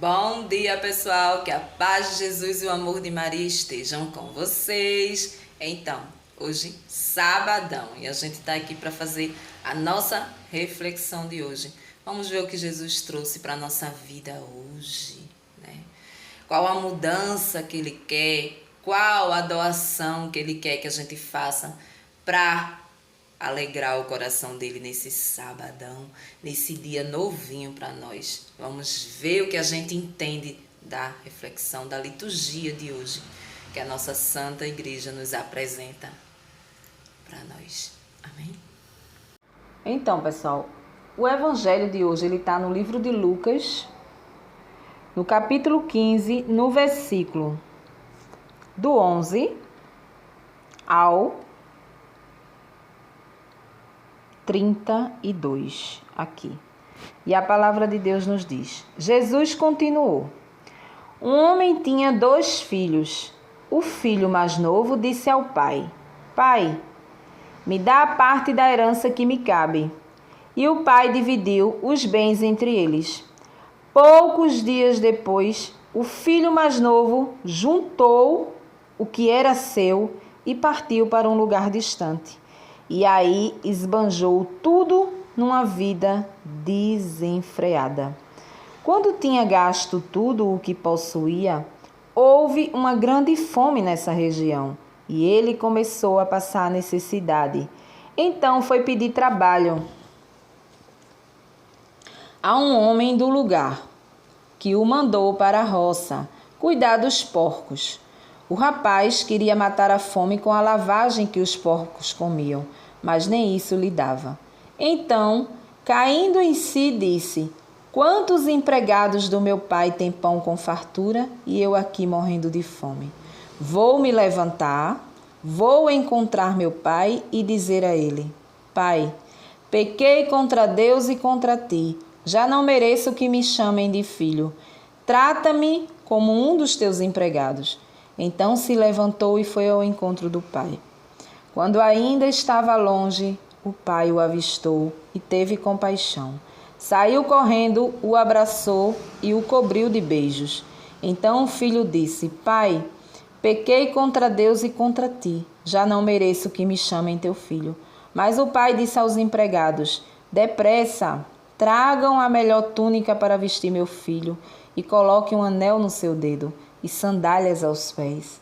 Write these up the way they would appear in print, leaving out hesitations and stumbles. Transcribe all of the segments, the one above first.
Bom dia, pessoal, que a paz de Jesus e o amor de Maria estejam com vocês. Então, hoje, sabadão, e a gente está aqui para fazer a nossa reflexão de hoje. Vamos ver o que Jesus trouxe para a nossa vida hoje, né? Qual a mudança que Ele quer, qual a doação que Ele quer que a gente faça para alegrar o coração dele nesse sabadão, nesse dia novinho para nós. Vamos ver o que a gente entende da reflexão, da liturgia de hoje, que a nossa Santa Igreja nos apresenta para nós. Amém? Então, pessoal, o evangelho de hoje ele está no livro de Lucas, no capítulo 15, no versículo do 11 ao 32, aqui. E a palavra de Deus nos diz: Jesus continuou. Um homem tinha 2 filhos. O filho mais novo disse ao pai: Pai, me dá a parte da herança que me cabe. E o pai dividiu os bens entre eles. Poucos dias depois, o filho mais novo juntou o que era seu e partiu para um lugar distante. E aí esbanjou tudo numa vida desenfreada. Quando tinha gasto tudo o que possuía, houve uma grande fome nessa região e ele começou a passar necessidade. Então foi pedir trabalho a um homem do lugar, que o mandou para a roça cuidar dos porcos. O rapaz queria matar a fome com a lavagem que os porcos comiam, mas nem isso lhe dava. Então, caindo em si, disse: Quantos empregados do meu pai têm pão com fartura e eu aqui morrendo de fome? Vou me levantar, vou encontrar meu pai e dizer a ele: Pai, pequei contra Deus e contra ti. Já não mereço que me chamem de filho. Trata-me como um dos teus empregados. Então se levantou e foi ao encontro do pai. Quando ainda estava longe, o pai o avistou e teve compaixão. Saiu correndo, o abraçou e o cobriu de beijos. Então o filho disse: Pai, pequei contra Deus e contra ti. Já não mereço que me chamem teu filho. Mas o pai disse aos empregados: Depressa, tragam a melhor túnica para vestir meu filho e coloquem um anel no seu dedo e sandálias aos pés.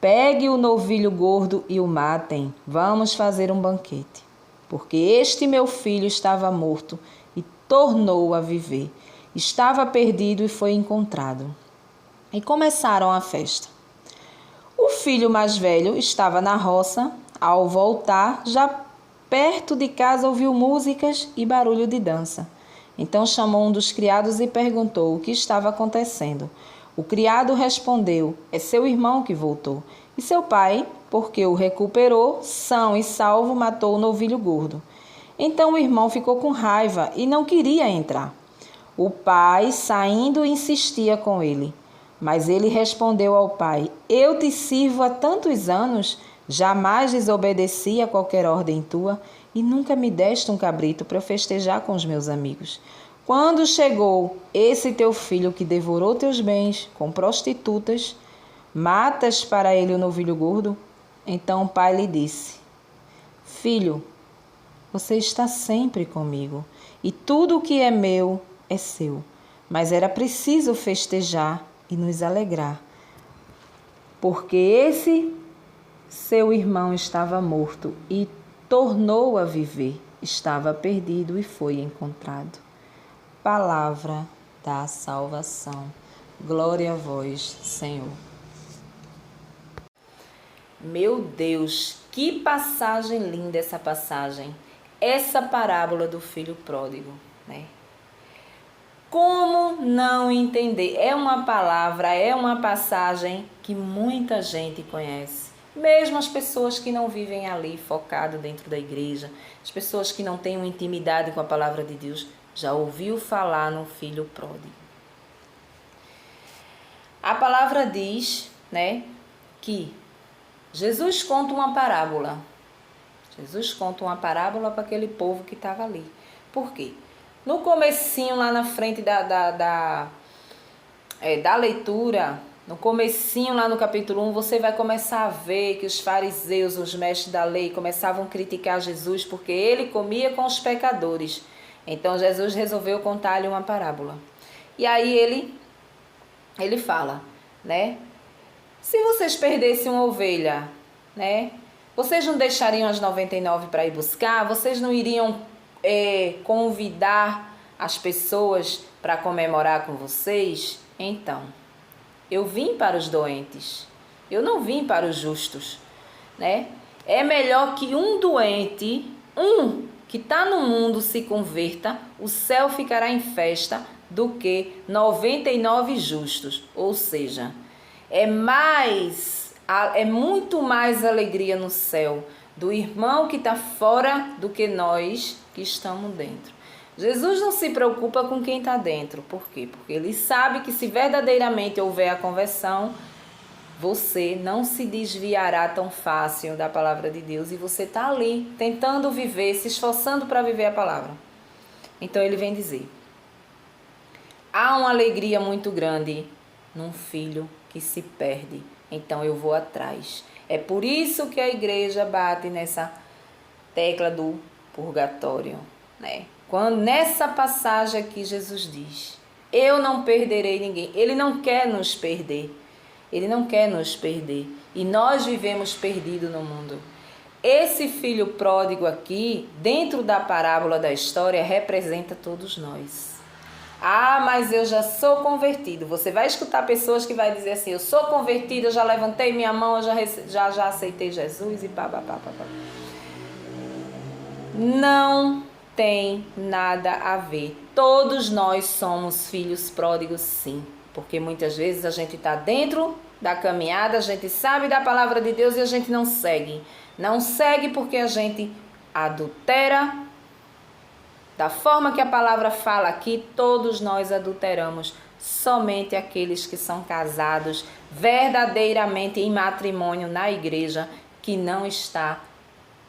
Pegue o novilho gordo e o matem. Vamos fazer um banquete. Porque este meu filho estava morto e tornou a viver. Estava perdido e foi encontrado. E começaram a festa. O filho mais velho estava na roça. Ao voltar, já perto de casa, ouviu músicas e barulho de dança. Então chamou um dos criados e perguntou o que estava acontecendo. O criado respondeu: É seu irmão que voltou. E seu pai, porque o recuperou, são e salvo, matou o novilho gordo. Então o irmão ficou com raiva e não queria entrar. O pai, saindo, insistia com ele. Mas ele respondeu ao pai: Eu te sirvo há tantos anos, jamais desobedeci a qualquer ordem tua e nunca me deste um cabrito para eu festejar com os meus amigos. Quando chegou esse teu filho que devorou teus bens com prostitutas, matas para ele o novilho gordo? Então o pai lhe disse: Filho, você está sempre comigo e tudo o que é meu é seu. Mas era preciso festejar e nos alegrar, porque esse seu irmão estava morto e tornou a viver, estava perdido e foi encontrado. Palavra da salvação. Glória a vós, Senhor. Meu Deus, que passagem linda essa passagem. Essa parábola do filho pródigo, né? Como não entender? É uma palavra, é uma passagem que muita gente conhece. Mesmo as pessoas que não vivem ali focado dentro da igreja, as pessoas que não têm uma intimidade com a palavra de Deus, já ouviu falar no filho pródigo. A palavra diz, né, que Jesus conta uma parábola. Jesus conta uma parábola para aquele povo que estava ali. Por quê? No comecinho, lá na frente da leitura, no comecinho lá no capítulo 1, você vai começar a ver que os fariseus, os mestres da lei, começavam a criticar Jesus porque ele comia com os pecadores. Então Jesus resolveu contar-lhe uma parábola. E aí ele fala, né? Se vocês perdessem uma ovelha, né? Vocês não deixariam as 99 para ir buscar? Vocês não iriam convidar as pessoas para comemorar com vocês? Então, eu vim para os doentes, eu não vim para os justos, né? É melhor que um doente, que está no mundo se converta, o céu ficará em festa, do que 99 justos. Ou seja, é muito mais alegria no céu do irmão que está fora do que nós que estamos dentro. Jesus não se preocupa com quem está dentro. Por quê? Porque ele sabe que se verdadeiramente houver a conversão, você não se desviará tão fácil da palavra de Deus e você está ali tentando viver, se esforçando para viver a palavra. Então ele vem dizer: há uma alegria muito grande num filho que se perde. Então eu vou atrás. É por isso que a igreja bate nessa tecla do purgatório, né? Quando nessa passagem aqui Jesus diz: eu não perderei ninguém. Ele não quer nos perder. Ele não quer nos perder. E nós vivemos perdido no mundo. Esse filho pródigo aqui, dentro da parábola da história, representa todos nós. Ah, mas eu já sou convertido. Você vai escutar pessoas que vai dizer assim: eu sou convertido, eu já levantei minha mão, eu já aceitei Jesus e pá. Não tem nada a ver. Todos nós somos filhos pródigos, sim. Porque muitas vezes a gente está dentro da caminhada, a gente sabe da palavra de Deus e a gente não segue. Não segue porque a gente adultera. Da forma que a palavra fala aqui, todos nós adulteramos. Somente aqueles que são casados verdadeiramente em matrimônio na igreja, que não está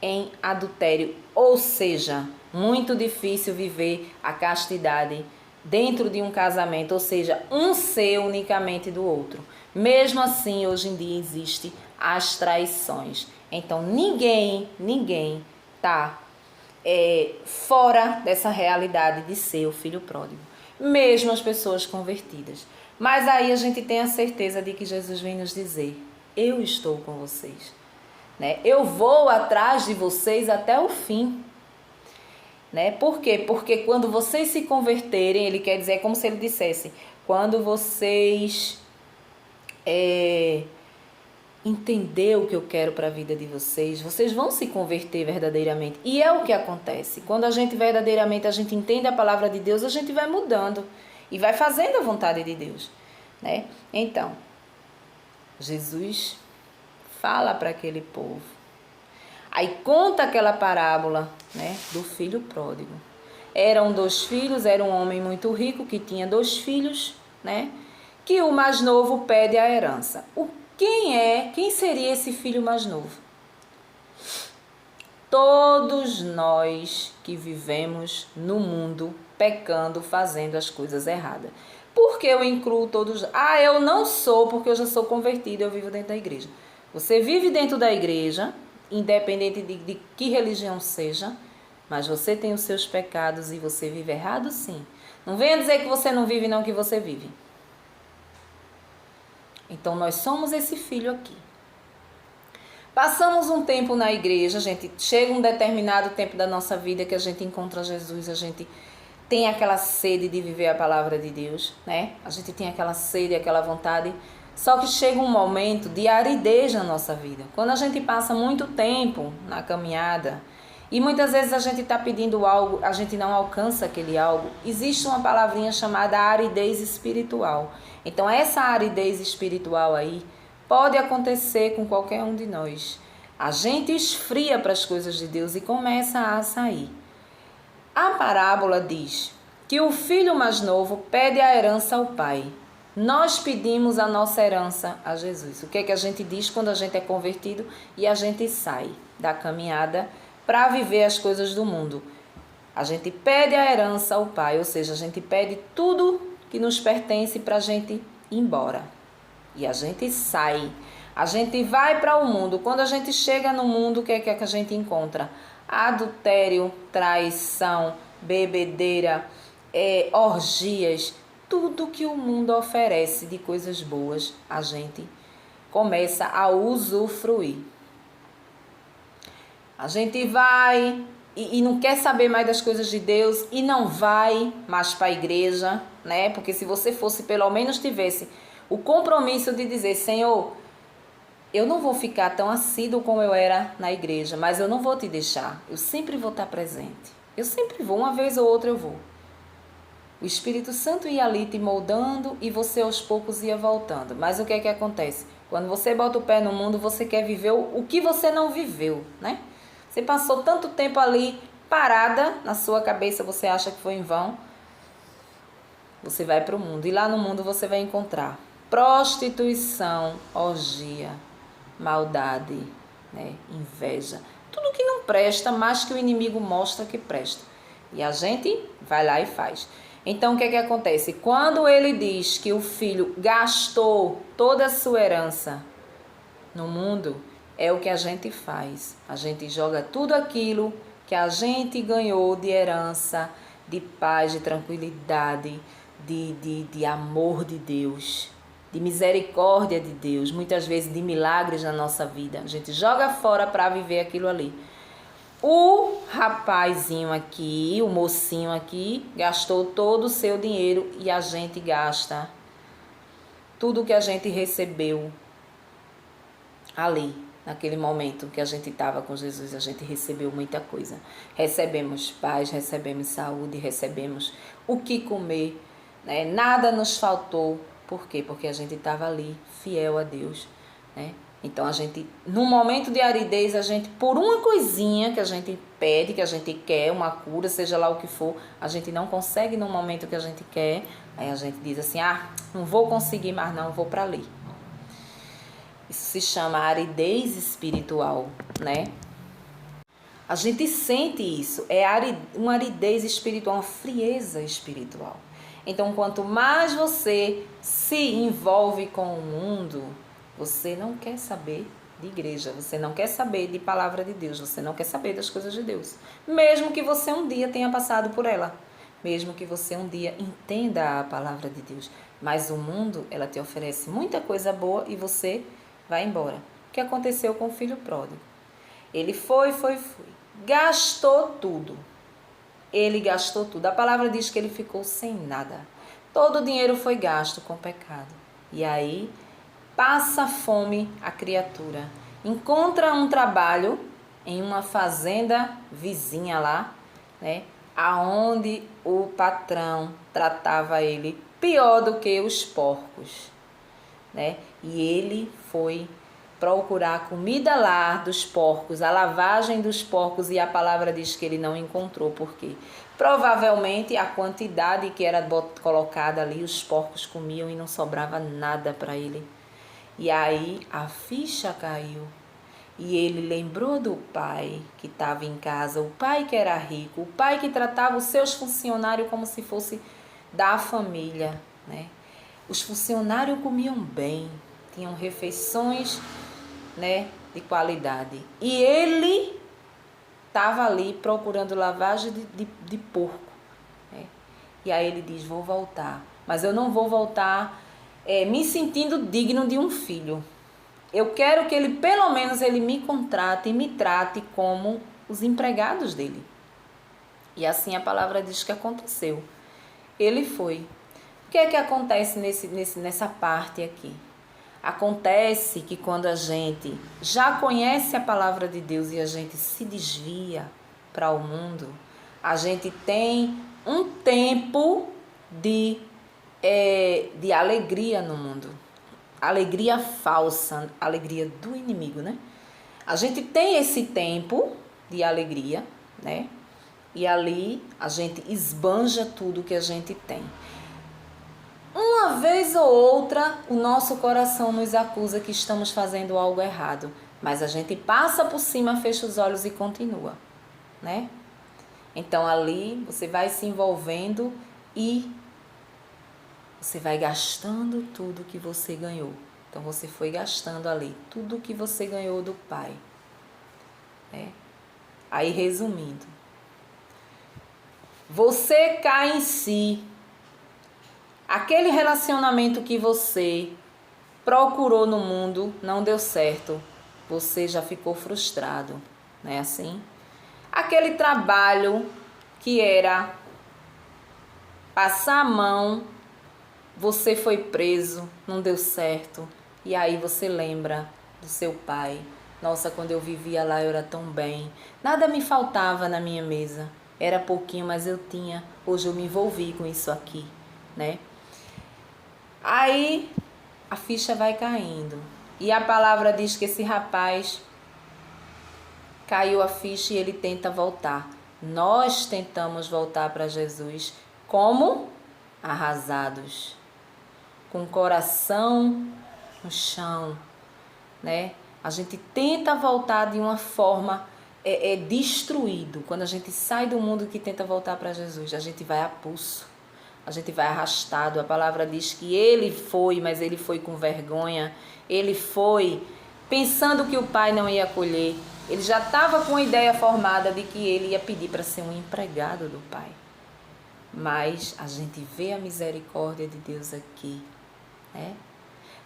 em adultério. Ou seja, muito difícil viver a castidade dentro de um casamento, ou seja, um ser unicamente do outro. Mesmo assim, hoje em dia existe as traições. Então, ninguém está fora dessa realidade de ser o filho pródigo. Mesmo as pessoas convertidas. Mas aí a gente tem a certeza de que Jesus vem nos dizer: eu estou com vocês, né? Eu vou atrás de vocês até o fim. Né? Por quê? Porque quando vocês se converterem, ele quer dizer, é como se ele dissesse: quando vocês entender o que eu quero para a vida de vocês, vocês vão se converter verdadeiramente. E é o que acontece. Quando a gente verdadeiramente entende a palavra de Deus, a gente vai mudando e vai fazendo a vontade de Deus, né? Então, Jesus fala para aquele povo. Aí conta aquela parábola, né, do filho pródigo. Eram 2 filhos, era um homem muito rico que tinha 2 filhos, né? Que o mais novo pede a herança. Quem seria esse filho mais novo? Todos nós que vivemos no mundo pecando, fazendo as coisas erradas. Por que eu incluo todos? Eu não sou, porque eu já sou convertido, eu vivo dentro da igreja. Você vive dentro da igreja, independente de que religião seja, mas você tem os seus pecados e você vive errado, sim. Não venha dizer que você não vive, não, que você vive. Então, nós somos esse filho aqui. Passamos um tempo na igreja, chega um determinado tempo da nossa vida que a gente encontra Jesus, a gente tem aquela sede de viver a palavra de Deus, né? A gente tem aquela sede, aquela vontade. Só que chega um momento de aridez na nossa vida. Quando a gente passa muito tempo na caminhada e muitas vezes a gente está pedindo algo, a gente não alcança aquele algo, existe uma palavrinha chamada aridez espiritual. Então essa aridez espiritual aí pode acontecer com qualquer um de nós. A gente esfria para as coisas de Deus e começa a sair. A parábola diz que o filho mais novo pede a herança ao pai. Nós pedimos a nossa herança a Jesus. O que é que a gente diz quando a gente é convertido e a gente sai da caminhada para viver as coisas do mundo? A gente pede a herança ao pai, ou seja, a gente pede tudo que nos pertence para a gente embora. E a gente sai. A gente vai para o mundo. Quando a gente chega no mundo, o que é que a gente encontra? Adultério, traição, bebedeira, orgias. Tudo que o mundo oferece de coisas boas, a gente começa a usufruir. A gente vai e não quer saber mais das coisas de Deus e não vai mais para a igreja, né? Porque se você fosse, pelo menos tivesse o compromisso de dizer: Senhor, eu não vou ficar tão assíduo como eu era na igreja, mas eu não vou te deixar. Eu sempre vou estar presente. Eu sempre vou, uma vez ou outra eu vou. O Espírito Santo ia ali te moldando e você aos poucos ia voltando. Mas o que é que acontece? Quando você bota o pé no mundo, você quer viver o que você não viveu, né? Você passou tanto tempo ali parada na sua cabeça, você acha que foi em vão. Você vai para o mundo e lá no mundo você vai encontrar prostituição, orgia, maldade, né? Inveja. Tudo que não presta, mas que o inimigo mostra que presta. E a gente vai lá e faz. Então o que é que acontece? Quando ele diz que o filho gastou toda a sua herança no mundo, é o que a gente faz. A gente joga tudo aquilo que a gente ganhou de herança, de paz, de tranquilidade, de amor de Deus, de misericórdia de Deus, muitas vezes de milagres na nossa vida. A gente joga fora para viver aquilo ali. O rapazinho aqui, o mocinho aqui, gastou todo o seu dinheiro e a gente gasta tudo que a gente recebeu ali, naquele momento que a gente estava com Jesus. A gente recebeu muita coisa. Recebemos paz, recebemos saúde, recebemos o que comer, né? Nada nos faltou. Por quê? Porque a gente estava ali, fiel a Deus, né? Então a gente, no momento de aridez, a gente, por uma coisinha que a gente pede, que a gente quer, uma cura, seja lá o que for, a gente não consegue no momento que a gente quer, aí a gente diz assim: não vou conseguir mais não, vou para ali. Isso se chama aridez espiritual, né? A gente sente isso, uma aridez espiritual, uma frieza espiritual. Então, quanto mais você se envolve com o mundo, você não quer saber de igreja, você não quer saber de palavra de Deus, você não quer saber das coisas de Deus. Mesmo que você um dia tenha passado por ela, mesmo que você um dia entenda a palavra de Deus. Mas o mundo, ela te oferece muita coisa boa e você vai embora. O que aconteceu com o filho pródigo? Ele foi. Gastou tudo. Ele gastou tudo. A palavra diz que ele ficou sem nada. Todo o dinheiro foi gasto com pecado. E aí passa fome a criatura. Encontra um trabalho em uma fazenda vizinha lá, né? Aonde o patrão tratava ele pior do que os porcos, né? E ele foi procurar comida lá dos porcos, a lavagem dos porcos, e a palavra diz que ele não encontrou. Por quê? Provavelmente a quantidade que era colocada ali, os porcos comiam e não sobrava nada para ele. E aí a ficha caiu. E ele lembrou do pai que estava em casa, o pai que era rico, o pai que tratava os seus funcionários como se fosse da família, né? Os funcionários comiam bem, tinham refeições, né, de qualidade. E ele estava ali procurando lavagem de porco, né? E aí ele diz: vou voltar, mas eu não vou voltar me sentindo digno de um filho. Eu quero que ele, pelo menos, ele me contrate e me trate como os empregados dele. E assim a palavra diz que aconteceu. Ele foi. O que é que acontece nessa parte aqui? Acontece que quando a gente já conhece a palavra de Deus e a gente se desvia para o mundo, a gente tem um tempo de alegria no mundo. Alegria falsa, alegria do inimigo, né? A gente tem esse tempo de alegria, né? E ali a gente esbanja tudo que a gente tem. Uma vez ou outra, o nosso coração nos acusa que estamos fazendo algo errado, mas a gente passa por cima, fecha os olhos e continua, né? Então ali você vai se envolvendo e você vai gastando tudo que você ganhou. Então você foi gastando ali tudo que você ganhou do pai. Né? Aí resumindo, você cai em si. Aquele relacionamento que você procurou no mundo não deu certo. Você já ficou frustrado, não é assim? Aquele trabalho que era passar a mão, você foi preso, não deu certo. E aí você lembra do seu pai. Nossa, quando eu vivia lá eu era tão bem. Nada me faltava na minha mesa. Era pouquinho, mas eu tinha. Hoje eu me envolvi com isso aqui, né? Aí a ficha vai caindo. E a palavra diz que esse rapaz caiu a ficha e ele tenta voltar. Nós tentamos voltar para Jesus como arrasados, com o coração no chão, né? A gente tenta voltar de uma forma destruído. Quando a gente sai do mundo que tenta voltar para Jesus, a gente vai a pulso, a gente vai arrastado. A palavra diz que ele foi, mas ele foi com vergonha. Ele foi pensando que o pai não ia acolher. Ele já estava com a ideia formada de que ele ia pedir para ser um empregado do pai. Mas a gente vê a misericórdia de Deus aqui, né?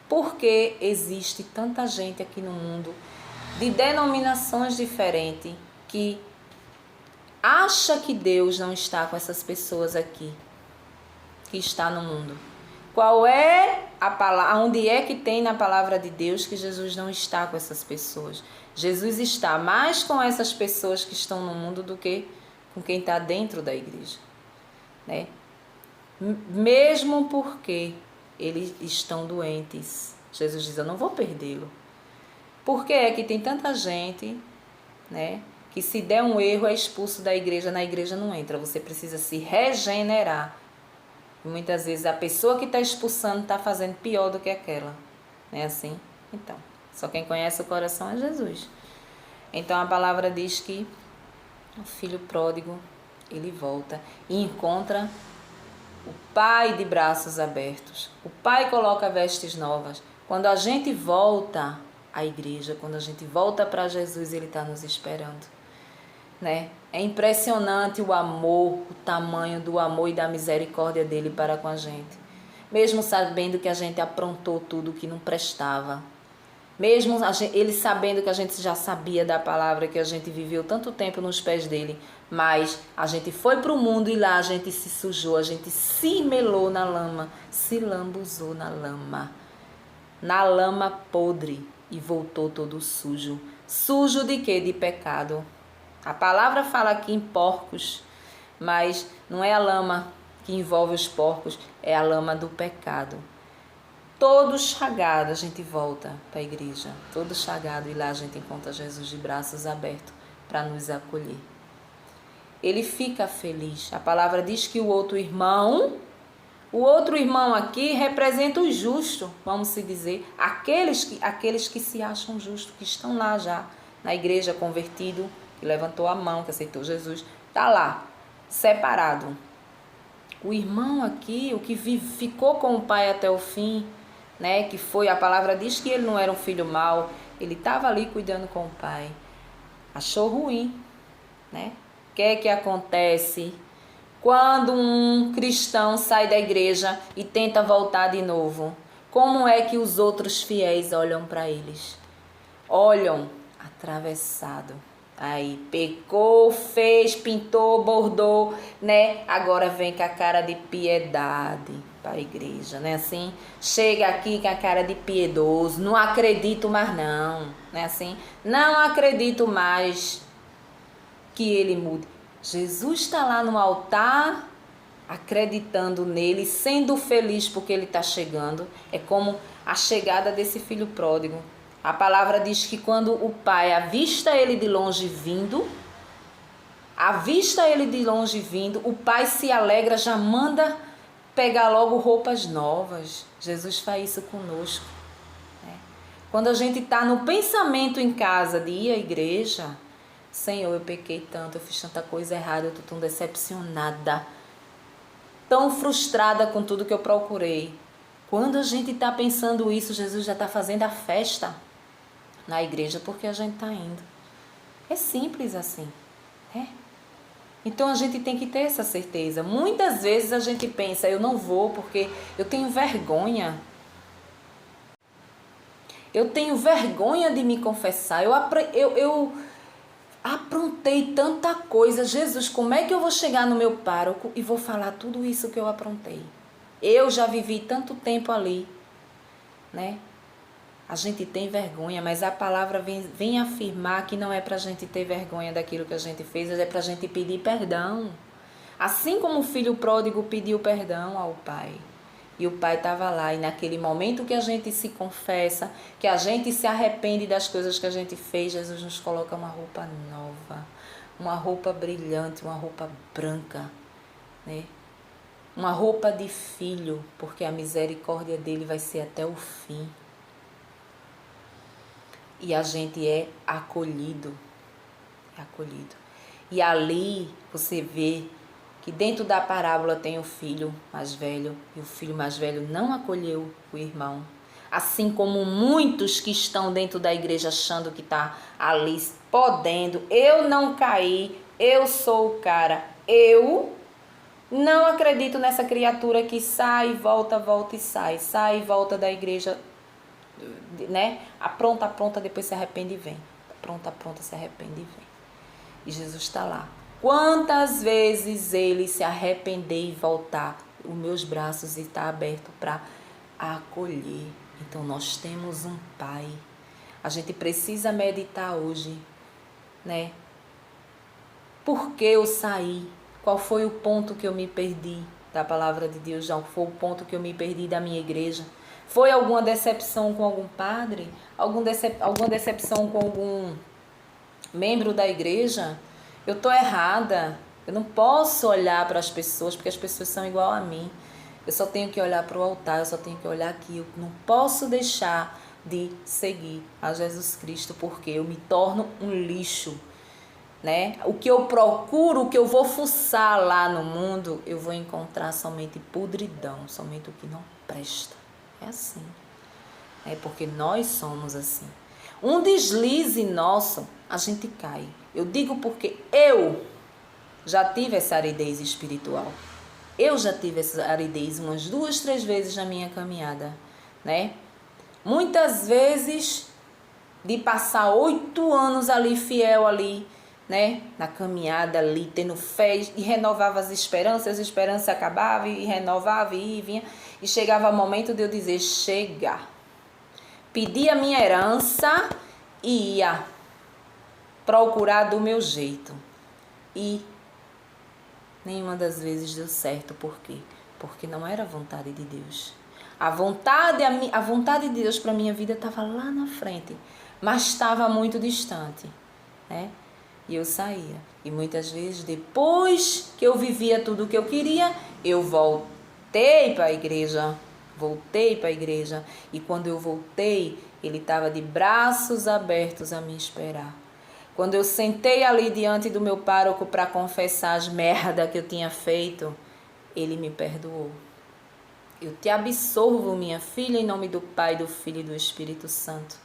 Porque existe tanta gente aqui no mundo de denominações diferentes que acha que Deus não está com essas pessoas aqui, que está no mundo. Qual é a palavra, onde é que tem na palavra de Deus que Jesus não está com essas pessoas? Jesus está mais com essas pessoas que estão no mundo do que com quem está dentro da igreja, né? Mesmo porque eles estão doentes. Jesus diz, eu não vou perdê-lo. Porque é que tem tanta gente, né, que se der um erro é expulso da igreja, na igreja não entra. Você precisa se regenerar. E muitas vezes a pessoa que está expulsando está fazendo pior do que aquela. Não é assim? Então, só quem conhece o coração é Jesus. Então a palavra diz que o filho pródigo, ele volta e encontra o pai de braços abertos. O pai coloca vestes novas. Quando a gente volta à igreja, quando a gente volta para Jesus, ele está nos esperando, né? É impressionante o amor, o tamanho do amor e da misericórdia dele para com a gente. Mesmo sabendo que a gente aprontou tudo que não prestava. Mesmo ele sabendo que a gente já sabia da palavra, que a gente viveu tanto tempo nos pés dele, mas a gente foi para o mundo e lá a gente se sujou, a gente se melou na lama, se lambuzou na lama podre e voltou todo sujo. Sujo de quê? De pecado. A palavra fala aqui em porcos, mas não é a lama que envolve os porcos, é a lama do pecado. Todo chagado a gente volta para a igreja, todo chagado, e lá a gente encontra Jesus de braços abertos para nos acolher. Ele fica feliz. A palavra diz que o outro irmão aqui representa o justo, vamos se dizer, aqueles que se acham justos, que estão lá já na igreja, convertido, que levantou a mão, que aceitou Jesus, está lá, separado. O irmão aqui, o que ficou com o pai até o fim, né, que foi, a palavra diz que ele não era um filho mau, ele estava ali cuidando com o pai, achou ruim, né? O que é que acontece quando um cristão sai da igreja e tenta voltar de novo? Como é que os outros fiéis olham para eles? Olham atravessado. Aí pecou, fez, pintou, bordou, né? Agora vem com a cara de piedade para a igreja, né? Assim, chega aqui com a cara de piedoso, não acredito mais não, né? Assim, não acredito mais que ele mude. Jesus está lá no altar, acreditando nele, sendo feliz porque ele está chegando. É como a chegada desse filho pródigo. A palavra diz que quando o pai avista ele de longe vindo, o pai se alegra, já manda pegar logo roupas novas. Jesus faz isso conosco, né? Quando a gente está no pensamento em casa de ir à igreja, Senhor, eu pequei tanto, eu fiz tanta coisa errada, eu estou tão decepcionada. tão frustrada com tudo que eu procurei. Quando a gente está pensando isso, Jesus já está fazendo a festa na igreja porque a gente está indo. É simples assim, né? Então a gente tem que ter essa certeza. Muitas vezes a gente pensa, eu não vou porque eu tenho vergonha. Eu tenho vergonha de me confessar. Eu aprontei tanta coisa. Jesus, como é que eu vou chegar no meu pároco e vou falar tudo isso que eu aprontei? Eu já vivi tanto tempo ali, né? A gente tem vergonha, mas a palavra vem afirmar que não é para a gente ter vergonha daquilo que a gente fez, é para a gente pedir perdão. Assim como o filho pródigo pediu perdão ao pai. E o pai estava lá, e naquele momento que a gente se confessa, que a gente se arrepende das coisas que a gente fez, Jesus nos coloca uma roupa nova, uma roupa brilhante, uma roupa branca, né? Uma roupa de filho, porque a misericórdia dele vai ser até o fim. E a gente é acolhido. E ali você vê que dentro da parábola tem o filho mais velho, e o filho mais velho não acolheu o irmão. Assim como muitos que estão dentro da igreja achando que está ali podendo, eu não caí, eu sou o cara, eu não acredito nessa criatura que sai, volta e sai e volta da igreja, né? Apronta, depois se arrepende e vem. Apronta, se arrepende e vem. E Jesus está lá. Quantas vezes ele se arrepender e voltar, os meus braços estão abertos para acolher. Então nós temos um Pai. A gente precisa meditar hoje, né? Por que eu saí? Qual foi o ponto que eu me perdi da palavra de Deus? Já foi o ponto que eu me perdi da minha igreja? Foi alguma decepção com algum padre? Alguma decepção com algum membro da igreja? Eu estou errada. Eu não posso olhar para as pessoas, porque as pessoas são igual a mim. Eu só tenho que olhar para o altar, eu só tenho que olhar aqui. Eu não posso deixar de seguir a Jesus Cristo, porque eu me torno um lixo, né? O que eu procuro, o que eu vou fuçar lá no mundo, eu vou encontrar somente podridão, somente o que não presta. É assim. É porque nós somos assim. Um deslize nosso, a gente cai. Eu digo porque eu já tive essa aridez espiritual. Eu já tive essa aridez umas 2, 3 vezes na minha caminhada, né? Muitas vezes de passar 8 anos ali, fiel ali, né? Na caminhada ali, tendo fé, e renovava as esperanças acabavam e renovava e vinha. E chegava o momento de eu dizer, chega. Pedia a minha herança e ia procurar do meu jeito. E nenhuma das vezes deu certo. Por quê? Porque não era a vontade de Deus. A vontade de Deus para a minha vida estava lá na frente, mas estava muito distante, né? E eu saía. E muitas vezes, depois que eu vivia tudo o que eu queria, eu voltei para a igreja. E quando eu voltei, ele estava de braços abertos a me esperar. Quando eu sentei ali diante do meu pároco para confessar as merdas que eu tinha feito, ele me perdoou. Eu te absolvo, minha filha, em nome do Pai, do Filho e do Espírito Santo,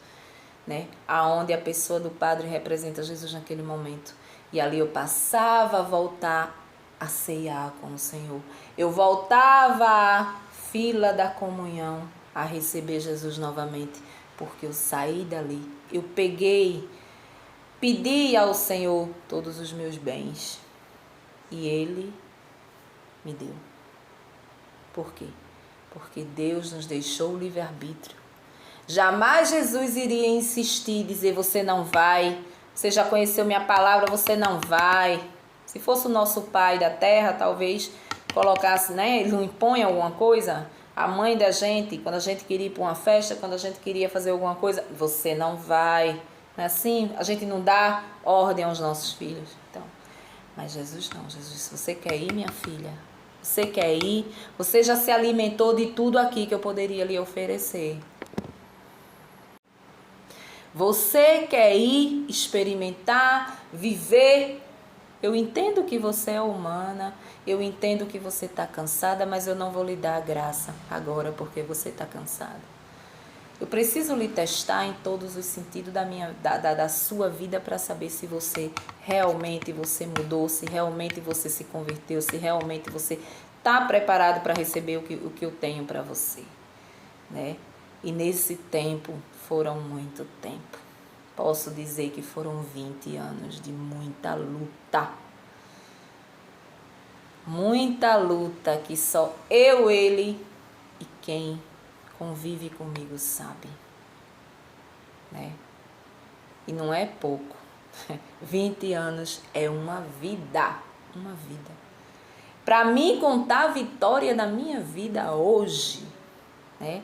né? Aonde a pessoa do Padre representa Jesus naquele momento. E ali eu passava a voltar a ceiar com o Senhor. Eu voltava à fila da comunhão a receber Jesus novamente, porque eu saí dali. Eu pedi ao Senhor todos os meus bens e Ele me deu. Por quê? Porque Deus nos deixou o livre-arbítrio. Jamais Jesus iria insistir, dizer, você não vai, você já conheceu minha palavra, você não vai. Se fosse o nosso pai da terra, talvez colocasse, né, ele não impõe alguma coisa. A mãe da gente, quando a gente queria ir para uma festa, quando a gente queria fazer alguma coisa, você não vai. Não é assim? A gente não dá ordem aos nossos filhos. Então, mas Jesus não. Jesus, se você quer ir, minha filha, você quer ir, você já se alimentou de tudo aqui que eu poderia lhe oferecer. Você quer ir, experimentar, viver. Eu entendo que você é humana, Eu entendo que você está cansada, mas eu não vou lhe dar a graça agora porque você está cansada. Eu preciso lhe testar em todos os sentidos da sua vida para saber se você realmente você mudou, se realmente você se converteu, se realmente você está preparado para receber o que eu tenho para você, né? E nesse tempo, foram muito tempo. Posso dizer que foram 20 anos de muita luta. Muita luta que só eu, ele e quem convive comigo sabe, né? E não é pouco. 20 anos é uma vida, uma vida. Para mim contar a vitória da minha vida hoje, né?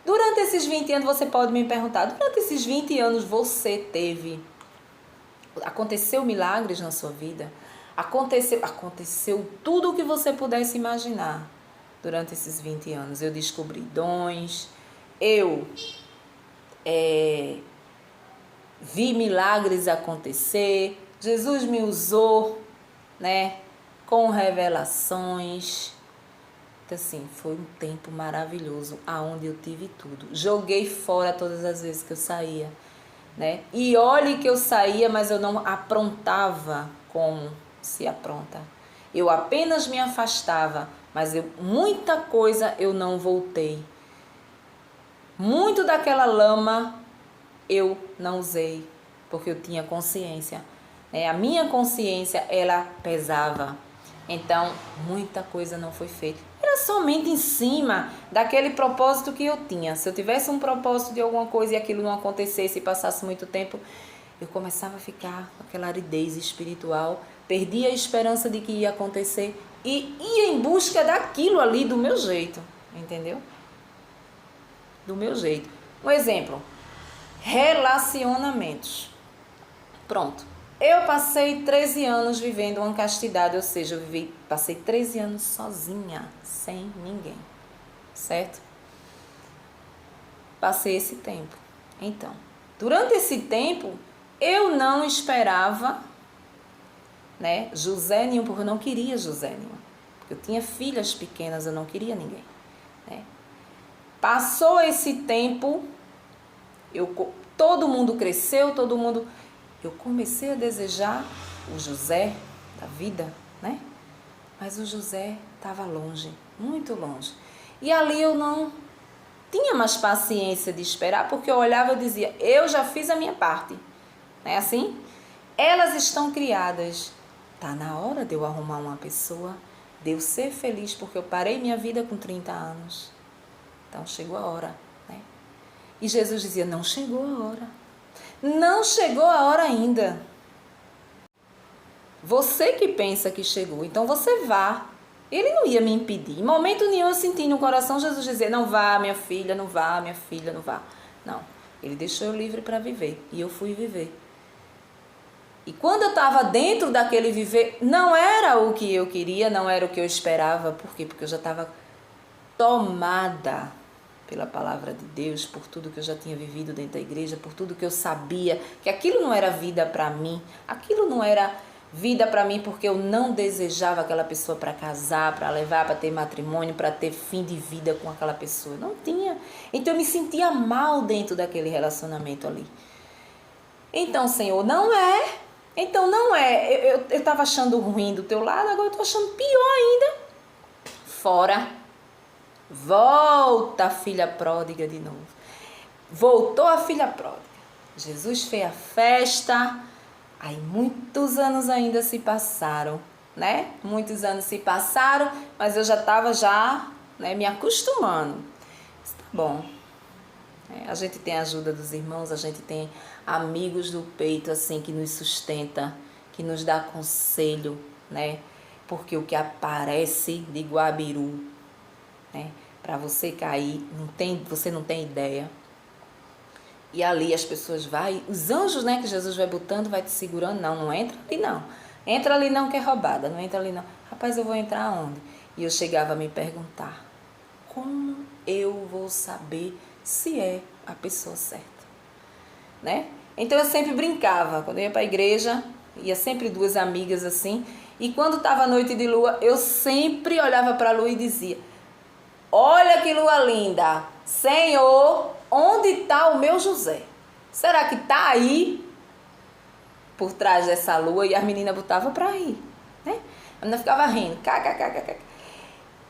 Durante esses 20 anos, você pode me perguntar, durante esses 20 anos aconteceu milagres na sua vida? Aconteceu tudo o que você pudesse imaginar durante esses 20 anos. Eu descobri dons, eu vi milagres acontecer, Jesus me usou, né, com revelações. Então, assim, foi um tempo maravilhoso, aonde eu tive tudo. Joguei fora todas as vezes que eu saía, né? E olhe que eu saía, mas eu não aprontava como se apronta. Eu apenas me afastava, mas muita coisa eu não voltei. Muito daquela lama eu não usei, porque eu tinha consciência, né? A minha consciência, ela pesava. Então, muita coisa não foi feita. Era somente em cima daquele propósito que eu tinha. Se eu tivesse um propósito de alguma coisa e aquilo não acontecesse e passasse muito tempo, eu começava a ficar com aquela aridez espiritual, perdia a esperança de que ia acontecer e ia em busca daquilo ali do meu jeito, entendeu? Do meu jeito. Um exemplo, relacionamentos. Pronto. Eu passei 13 anos vivendo uma castidade, ou seja, passei 13 anos sozinha, sem ninguém, certo? Passei esse tempo. Então, durante esse tempo, eu não esperava, né, José nenhum, porque eu não queria José nenhum. Porque eu tinha filhas pequenas, eu não queria ninguém, né? Passou esse tempo, todo mundo cresceu, eu comecei a desejar o José da vida, né? Mas o José estava longe, muito longe. E ali eu não tinha mais paciência de esperar, porque eu olhava e dizia, eu já fiz a minha parte. Não é assim? Elas estão criadas. Está na hora de eu arrumar uma pessoa, de eu ser feliz, porque eu parei minha vida com 30 anos. Então chegou a hora, né? E Jesus dizia, não chegou a hora. Não chegou a hora ainda. Você que pensa que chegou, então você vá. Ele não ia me impedir. Em momento nenhum eu senti no coração Jesus dizer, não vá, minha filha, não vá, minha filha, não vá. Não, ele deixou eu livre para viver. E eu fui viver. E quando eu estava dentro daquele viver, não era o que eu queria, não era o que eu esperava. Por quê? Porque eu já estava tomada pela palavra de Deus, por tudo que eu já tinha vivido dentro da igreja, por tudo que eu sabia, que aquilo não era vida para mim, aquilo não era vida para mim porque eu não desejava aquela pessoa para casar, para levar, para ter matrimônio, para ter fim de vida com aquela pessoa, não tinha. Então eu me sentia mal dentro daquele relacionamento ali. Então, Senhor, não é. Então não é. Eu estava achando ruim do teu lado, agora eu estou achando pior ainda. Fora. Volta a filha pródiga de novo. Voltou a filha pródiga. Jesus fez a festa. Aí muitos anos ainda se passaram, né? Muitos anos se passaram, mas eu já estava né, me acostumando. Tá bom. A gente tem a ajuda dos irmãos, a gente tem amigos do peito assim que nos sustenta, que nos dá conselho, né? Porque o que aparece de Guabiru, né? Para você cair, você não tem ideia. E ali as pessoas os anjos, né, que Jesus vai botando, vai te segurando, não entra ali não. Entra ali não que é roubada, não entra ali não. Rapaz, eu vou entrar onde? E eu chegava a me perguntar, como eu vou saber se é a pessoa certa, né? Então eu sempre brincava, quando eu ia para a igreja, ia sempre duas amigas assim, E quando estava noite de lua, eu sempre olhava para a lua e dizia: olha que lua linda, Senhor, onde está o meu José? Será que está aí por trás dessa lua? E as meninas botavam para rir, né? A menina ficava rindo, kkkk.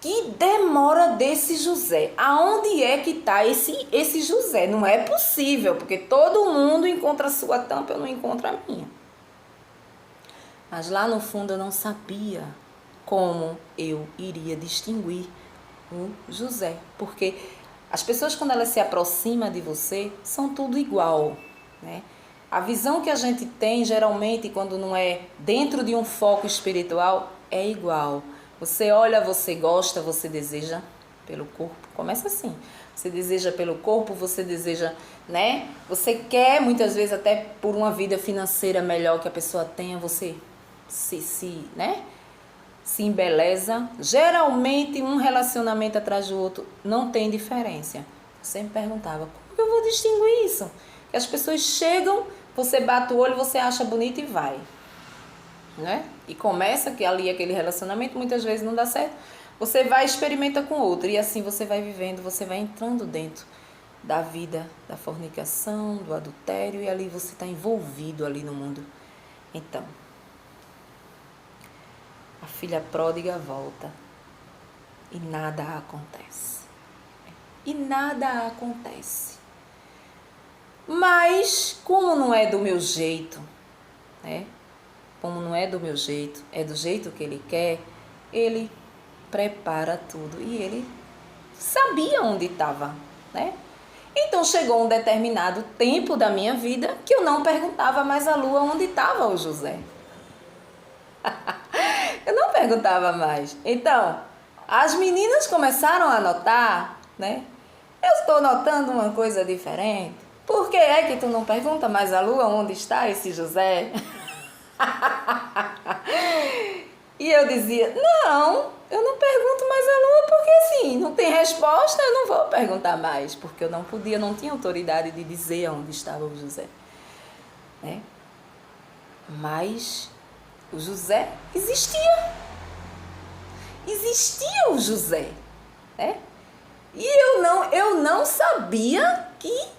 Que demora desse José? Aonde é que está esse José? Não é possível, porque todo mundo encontra a sua tampa, eu não encontro a minha. Mas lá no fundo eu não sabia como eu iria distinguir o José. Porque as pessoas, quando elas se aproximam de você, são tudo igual, né? A visão que a gente tem, geralmente, quando não é dentro de um foco espiritual, é igual. Você olha, você gosta, você deseja pelo corpo. Começa assim. Você deseja pelo corpo, você deseja, né? Você quer, muitas vezes, até por uma vida financeira melhor que a pessoa tenha, você né? Se embeleza. Geralmente, um relacionamento atrás do outro não tem diferença. Eu sempre perguntava, como que eu vou distinguir isso? Que as pessoas chegam, você bate o olho, você acha bonito e vai, né? E começa que ali aquele relacionamento muitas vezes não dá certo. Você vai e experimenta com outro. E assim você vai vivendo, você vai entrando dentro da vida, da fornicação, do adultério. E ali você está envolvido ali no mundo. Então, a filha pródiga volta e nada acontece. E nada acontece. Mas, como não é do meu jeito, né? Como não é do meu jeito, é do jeito que ele quer, ele prepara tudo. E ele sabia onde estava, né? Então chegou um determinado tempo da minha vida que eu não perguntava mais à lua onde estava o José. Eu não perguntava mais. Então, as meninas começaram a notar, né? Eu estou notando uma coisa diferente. Por que é que tu não pergunta mais à lua onde está esse José? E eu dizia, não, eu não pergunto mais à lua porque assim, não tem resposta, eu não vou perguntar mais. Porque eu não podia, não tinha autoridade de dizer onde estava o José, né? Mas o José existia. Existia o José, né? E eu não sabia que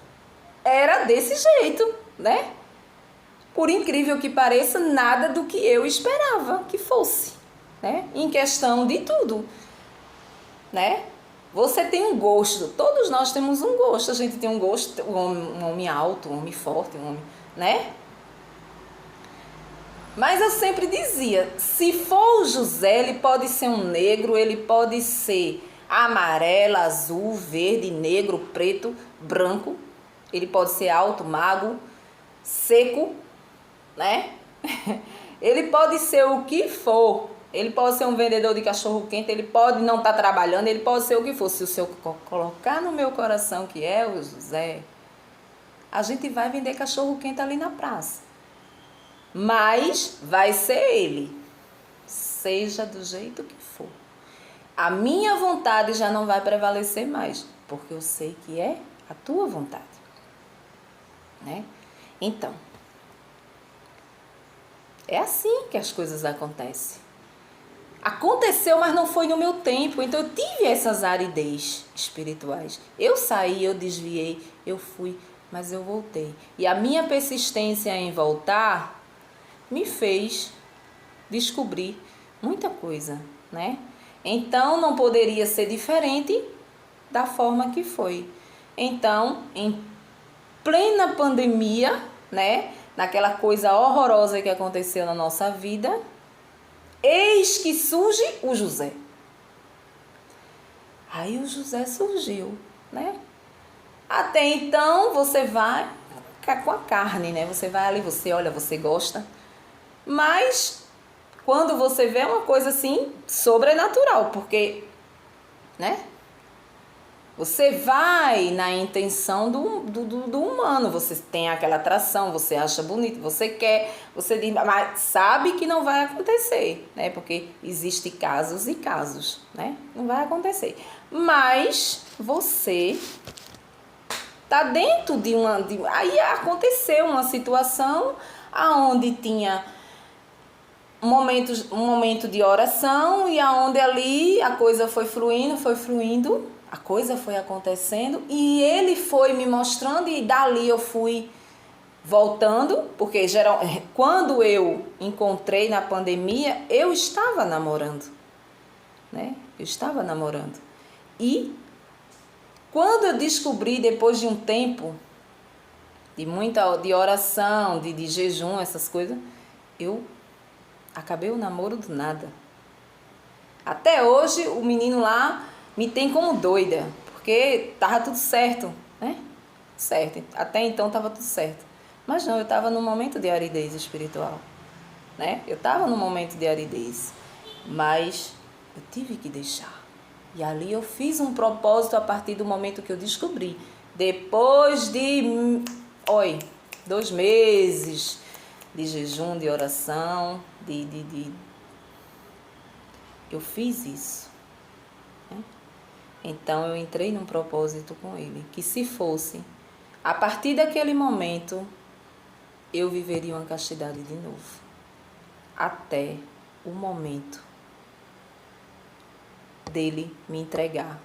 era desse jeito, né? Por incrível que pareça, nada do que eu esperava que fosse, né? Em questão de tudo, né? Você tem um gosto, todos nós temos um gosto, a gente tem um gosto, um homem alto, um homem forte, um homem, né? Mas eu sempre dizia, se for o José, ele pode ser um negro, ele pode ser amarelo, azul, verde, negro, preto, branco, ele pode ser alto, magro, seco, né? Ele pode ser o que for. Ele pode ser um vendedor de cachorro quente, ele pode não estar trabalhando, ele pode ser o que for. Se o Senhor colocar no meu coração que é o José, a gente vai vender cachorro quente ali na praça. Mas vai ser ele, seja do jeito que for. A minha vontade já não vai prevalecer mais, porque eu sei que é a tua vontade, né? Então, é assim que as coisas acontecem. Aconteceu, mas não foi no meu tempo. Então eu tive essas aridez espirituais. Eu saí, eu desviei, eu fui, mas eu voltei. E a minha persistência em voltar me fez descobrir muita coisa, né? Então não poderia ser diferente da forma que foi. Então, em plena pandemia, né? Naquela coisa horrorosa que aconteceu na nossa vida, eis que surge o José. Aí o José surgiu, né? Até então você vai com a carne, né? Você vai ali, você olha, você gosta. Mas quando você vê uma coisa assim, sobrenatural, porque, né? Você vai na intenção do humano, você tem aquela atração, você acha bonito, você quer, você diz, mas sabe que não vai acontecer, né? Porque existem casos e casos, né? Não vai acontecer. Mas você tá dentro de aí aconteceu uma situação aonde tinha um momento de oração e aonde ali a coisa foi fluindo, a coisa foi acontecendo e ele foi me mostrando e dali eu fui voltando, porque quando eu encontrei na pandemia, eu estava namorando, né? Eu estava namorando. E quando eu descobri, depois de um tempo de oração, de jejum, essas coisas, eu acabei o namoro do nada. Até hoje o menino lá me tem como doida, porque tava tudo certo, né? Certo. Até então tava tudo certo. Mas não, eu estava num momento de aridez espiritual, né? Eu estava num momento de aridez, mas eu tive que deixar. E ali eu fiz um propósito a partir do momento que eu descobri. Depois de, 2 meses de jejum, de oração, eu fiz isso, né? Então eu entrei num propósito com ele, que se fosse, a partir daquele momento, eu viveria uma castidade de novo, até o momento dele me entregar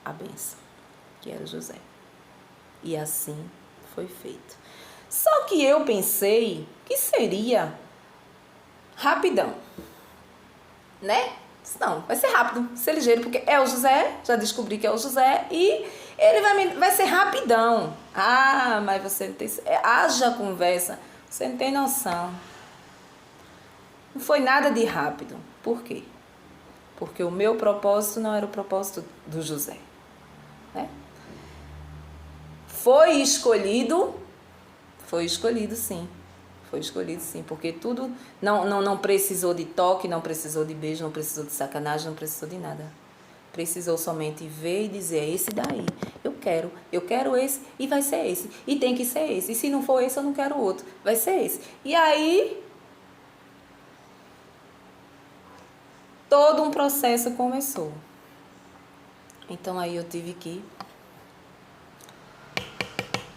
a bênção, que era José. E assim foi feito. Só que eu pensei que seria rapidão, né? Não, vai ser rápido, vai ser ligeiro, porque é o José, já descobri que é o José, e ele vai ser rapidão. Ah, mas você não tem... haja conversa, você não tem noção. Não foi nada de rápido. Por quê? Porque o meu propósito não era o propósito do José, né? Foi escolhido sim. Foi escolhido sim, porque tudo não precisou de toque, não precisou de beijo, não precisou de sacanagem, não precisou de nada. Precisou somente ver e dizer, é esse daí, eu quero esse e vai ser esse, e tem que ser esse, e se não for esse eu não quero outro, vai ser esse. E aí, todo um processo começou. Então aí eu tive que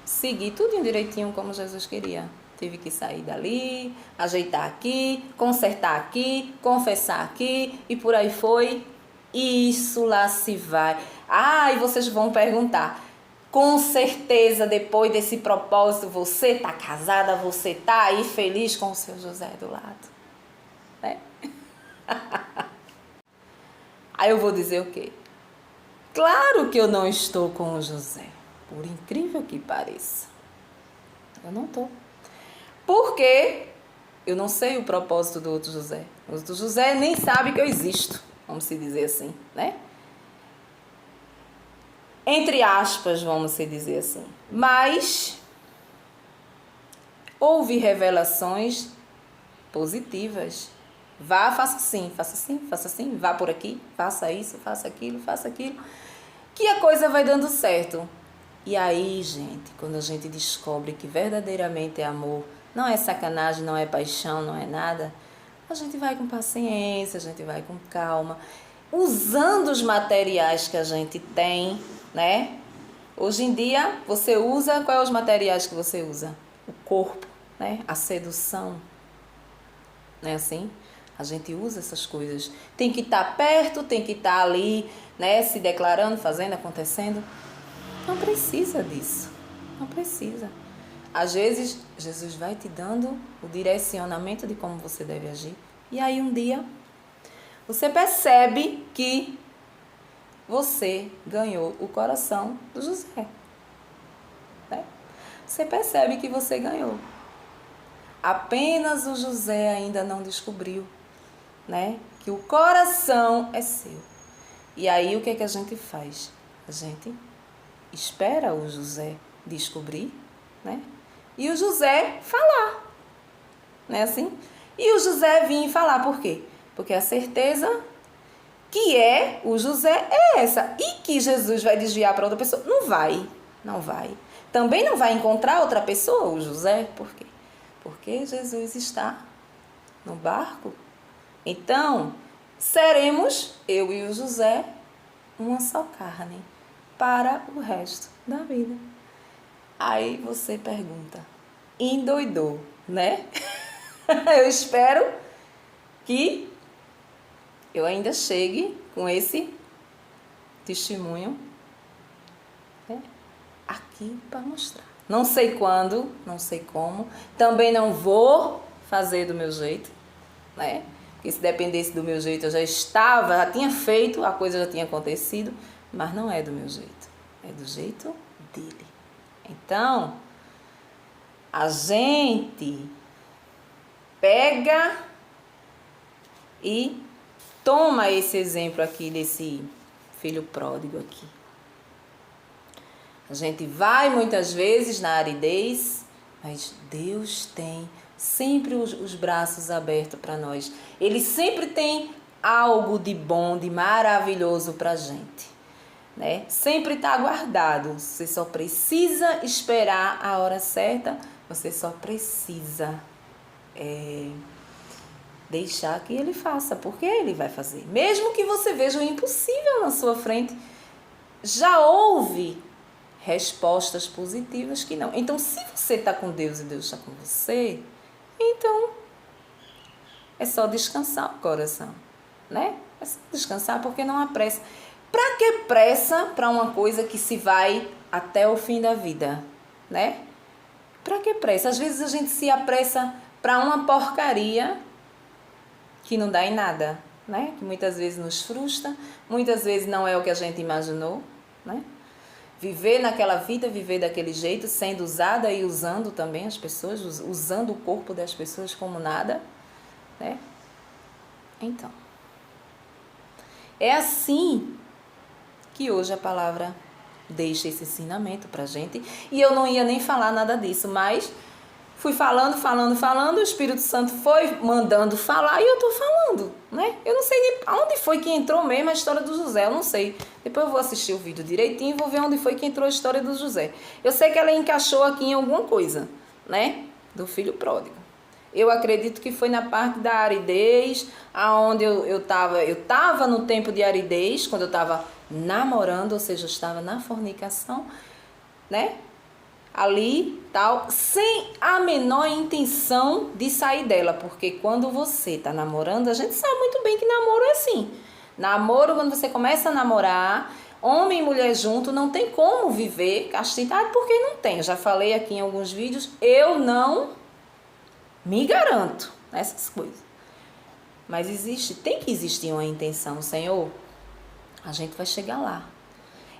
seguir tudo direitinho como Jesus queria. Tive que sair dali, ajeitar aqui, consertar aqui, confessar aqui e por aí foi. Isso lá se vai. Ah, e vocês vão perguntar, com certeza depois desse propósito você tá casada, você tá aí feliz com o seu José do lado, né? Aí eu vou dizer o quê? Claro que eu não estou com o José, por incrível que pareça. Eu não estou. Porque eu não sei o propósito do outro José. O outro José nem sabe que eu existo, vamos se dizer assim, né? Entre aspas, vamos se dizer assim. Mas houve revelações positivas. Vá, faça assim, vá por aqui, faça isso, faça aquilo, que a coisa vai dando certo. E aí, gente, quando a gente descobre que verdadeiramente é amor, não é sacanagem, não é paixão, não é nada, a gente vai com paciência, a gente vai com calma, usando os materiais que a gente tem, né? Hoje em dia, você usa, quais são os materiais que você usa? O corpo, né? A sedução, não é assim? A gente usa essas coisas. Tem que estar perto, tem que estar ali, né? Se declarando, fazendo, acontecendo. Não precisa disso. Não precisa. Às vezes, Jesus vai te dando o direcionamento de como você deve agir. E aí, um dia, você percebe que você ganhou o coração do José. Né? Você percebe que você ganhou. Apenas o José ainda não descobriu, né? Que o coração é seu. E aí, o que é que a gente faz? A gente espera o José descobrir, né? E o José falar, não é assim? E o José vir falar, por quê? Porque a certeza que é o José é essa. E que Jesus vai desviar para outra pessoa? Não vai, não vai. Também não vai encontrar outra pessoa, o José, por quê? Porque Jesus está no barco. Então, seremos, eu e o José, uma só carne para o resto da vida. Aí você pergunta, endoidou, né? Eu espero que eu ainda chegue com esse testemunho, né, aqui para mostrar. Não sei quando, não sei como, também não vou fazer do meu jeito, né? Porque se dependesse do meu jeito eu já tinha feito, a coisa já tinha acontecido, mas não é do meu jeito, é do jeito dele. Então, a gente pega e toma esse exemplo aqui desse filho pródigo aqui. A gente vai muitas vezes na aridez, mas Deus tem sempre os braços abertos para nós. Ele sempre tem algo de bom, de maravilhoso para a gente, né? Sempre está guardado. Você só precisa esperar a hora certa, você só precisa deixar que ele faça, porque ele vai fazer. Mesmo que você veja o impossível na sua frente, já houve respostas positivas que não. Então, se você está com Deus e Deus está com você, então é só descansar o coração, né? É só descansar, porque não há pressa. Para que pressa para uma coisa que se vai até o fim da vida, né? Para que pressa? Às vezes a gente se apressa para uma porcaria que não dá em nada, né? Que muitas vezes nos frustra, muitas vezes não é o que a gente imaginou, né? Viver naquela vida, viver daquele jeito, sendo usada e usando também as pessoas, usando o corpo das pessoas como nada, né? Então, é assim que hoje a palavra deixa esse ensinamento pra gente. E eu não ia nem falar nada disso, mas fui falando, o Espírito Santo foi mandando falar e eu tô falando, né? Eu não sei nem onde foi que entrou mesmo a história do José, eu não sei. Depois eu vou assistir o vídeo direitinho e vou ver onde foi que entrou a história do José. Eu sei que ela encaixou aqui em alguma coisa, né? Do filho pródigo. Eu acredito que foi na parte da aridez, aonde eu tava no tempo de aridez, quando eu estava namorando, ou seja, eu estava na fornicação, né? Ali, tal, sem a menor intenção de sair dela, porque quando você está namorando, a gente sabe muito bem que namoro é assim. Namoro, quando você começa a namorar, homem e mulher junto, não tem como viver castidade, porque não tem. Eu já falei aqui em alguns vídeos, eu não me garanto nessas coisas. Mas tem que existir uma intenção, Senhor, a gente vai chegar lá.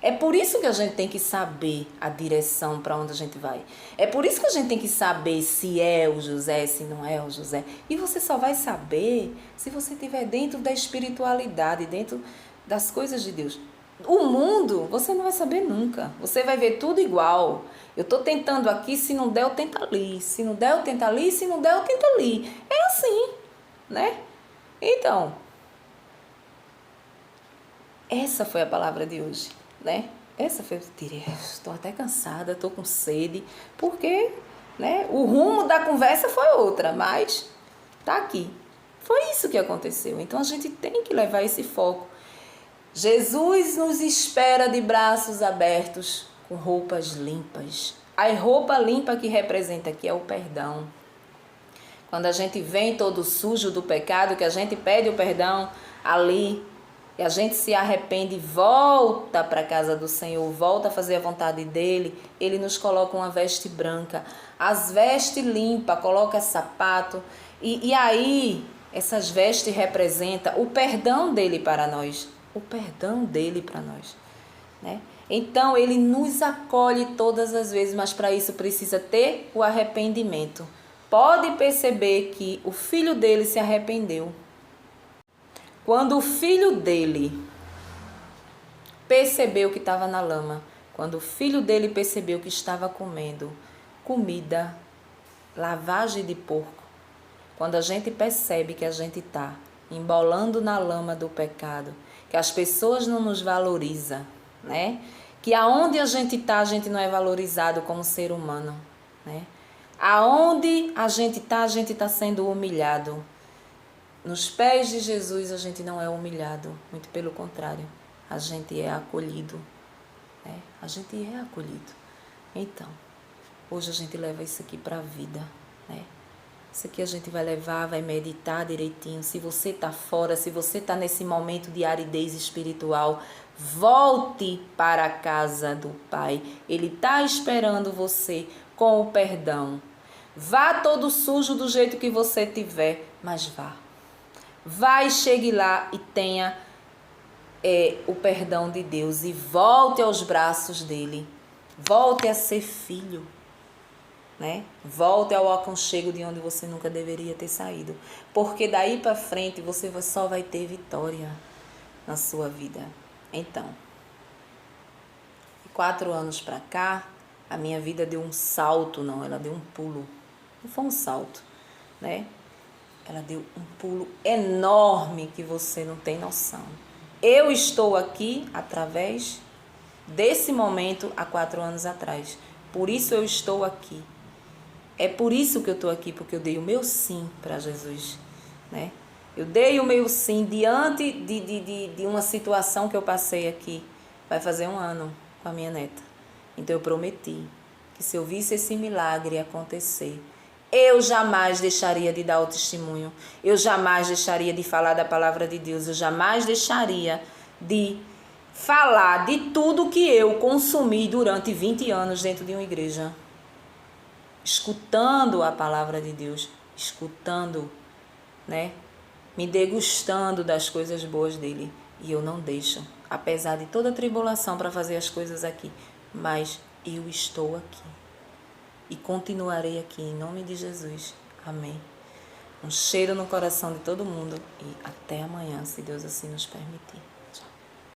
É por isso que a gente tem que saber a direção para onde a gente vai. É por isso que a gente tem que saber se é o José, se não é o José. E você só vai saber se você estiver dentro da espiritualidade, dentro das coisas de Deus. O mundo, você não vai saber nunca. Você vai ver tudo igual. Eu estou tentando aqui, se não der, eu tento ali. Se não der, eu tento ali. Se não der, eu tento ali. É assim, né? Então, essa foi a palavra de hoje, né? Essa foi, estou até cansada, estou com sede, porque, né, o rumo da conversa foi outra, mas tá aqui. Foi isso que aconteceu. Então a gente tem que levar esse foco. Jesus nos espera de braços abertos, com roupas limpas. A roupa limpa que representa aqui é o perdão. Quando a gente vem todo sujo do pecado, que a gente pede o perdão ali, e a gente se arrepende, volta para a casa do Senhor, volta a fazer a vontade dele, ele nos coloca uma veste branca, as vestes limpas, coloca sapato, e aí essas vestes representam o perdão dele para nós, o perdão dele para nós, né? Então ele nos acolhe todas as vezes, mas para isso precisa ter o arrependimento. Pode perceber que o filho dele se arrependeu. Quando o filho dele percebeu que estava na lama, quando o filho dele percebeu que estava comendo comida, lavagem de porco, quando a gente percebe que a gente está embolando na lama do pecado, que as pessoas não nos valorizam, né? Que aonde a gente está, a gente não é valorizado como ser humano, né? Aonde a gente está sendo humilhado. Nos pés de Jesus a gente não é humilhado, muito pelo contrário, a gente é acolhido, né? A gente é acolhido. Então, hoje a gente leva isso aqui para a vida, né? Isso aqui a gente vai levar, vai meditar direitinho. Se você está fora, se você está nesse momento de aridez espiritual, volte para a casa do Pai. Ele está esperando você com o perdão. Vá todo sujo do jeito que você tiver, mas vá. Vai, chegue lá e tenha o perdão de Deus e volte aos braços dele. Volte a ser filho. Né? Volte ao aconchego de onde você nunca deveria ter saído. Porque daí para frente você só vai ter vitória na sua vida. Então, 4 anos para cá, a minha vida deu um salto, não, ela deu um pulo. Não foi um salto, né? Ela deu um pulo enorme que você não tem noção. Eu estou aqui através desse momento há 4 anos atrás. Por isso eu estou aqui. É por isso que eu estou aqui, porque eu dei o meu sim para Jesus, né? Eu dei o meu sim diante de uma situação que eu passei aqui. Vai fazer 1 ano com a minha neta. Então eu prometi que se eu visse esse milagre acontecer, eu jamais deixaria de dar o testemunho. Eu jamais deixaria de falar da palavra de Deus. Eu jamais deixaria de falar de tudo que eu consumi durante 20 anos dentro de uma igreja. Escutando a palavra de Deus, escutando, né? Me degustando das coisas boas dele. E eu não deixo, apesar de toda a tribulação para fazer as coisas aqui, mas eu estou aqui. E continuarei aqui, em nome de Jesus. Amém. Um cheiro no coração de todo mundo e até amanhã, se Deus assim nos permitir.